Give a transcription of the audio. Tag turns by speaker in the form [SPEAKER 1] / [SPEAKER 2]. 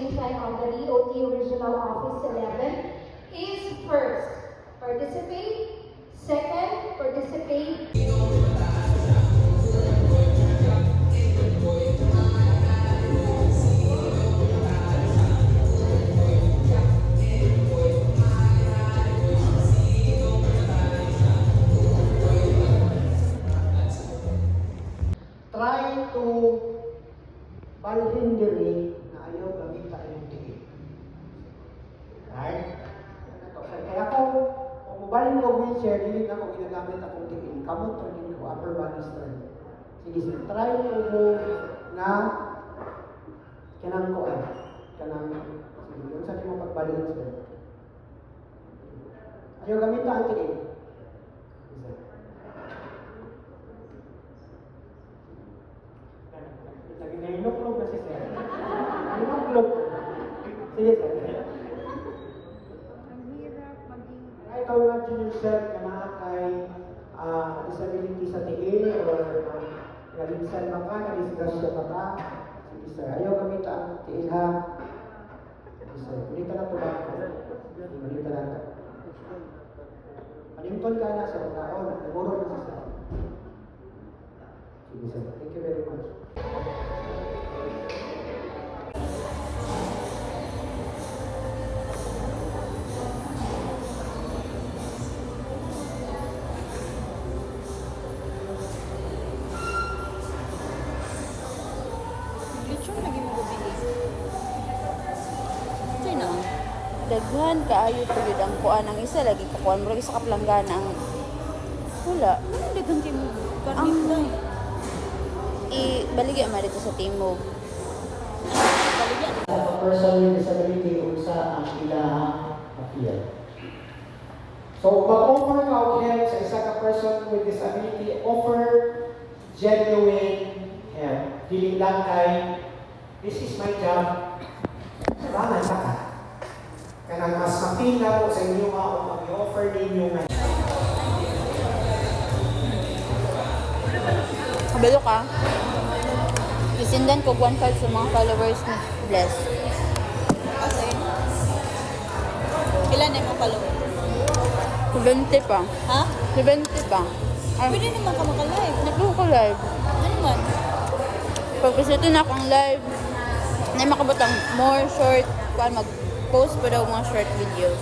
[SPEAKER 1] participation of the DOT Regional Office 11 is first, participate, second, participate.
[SPEAKER 2] Try to balhin diri na ayaw gamita yung tingin. Right? Kaya kung mabalhin ko wheelchair, hindi na ako ginagamit akong tingin. Kamot rin ko, upper body strength. Sige, sige. Try mo na kanang kuan. Kanang, sige, yun sa mo pagbalhin sir. Ayaw gamita ang tingin. Nahinuklog na si sir. Nahinuklog. Sige sir.
[SPEAKER 3] Ang hirap maging...
[SPEAKER 2] Kahit ikaw imagine yourself na nakakay disability sa tingin or nalinsan ba ka, nadisgrasya ba ka. Sige sir, ayaw gamit ang tiin ha. Sige sir, kulita na ito ba ako? Kulita na ito. Panington ka na sir, kaon, nagurog na si sir. Sige sir, thank you very much.
[SPEAKER 3] Lechon lagi mo gabili. Ito na.
[SPEAKER 4] Daghan kaayo to yun ang kuan ang isa lagi kukuan mo lagi sa kaplanggan ang wala
[SPEAKER 3] Ano dagang kayo mo?
[SPEAKER 4] ang
[SPEAKER 3] Karnim na.
[SPEAKER 4] baligya man dito sa timog.
[SPEAKER 3] Baligyan.
[SPEAKER 2] Sa person with disability, unsa ang ilahang appeal. So, mag-offer ka og help sa isa ka person with disability, offer genuine help. Dili lang kay, this is my job, kailangan ka ka. Kaya mas mapil na po sa inyo nga kung mag-offer ninyo nga.
[SPEAKER 4] Kabalo ka. Isindan ko 1.5 sa mga followers ni Bless.
[SPEAKER 3] Kasi, ilan na yung follower?
[SPEAKER 4] 70 pa.
[SPEAKER 3] Ha?
[SPEAKER 4] 70 pa. Ay,
[SPEAKER 3] Pwede naman ka maka-live.
[SPEAKER 4] nag-go ko live.
[SPEAKER 3] Ano man?
[SPEAKER 4] Pag ito na akong live, na makabutang more short, kuan mag-post pa daw mga short videos.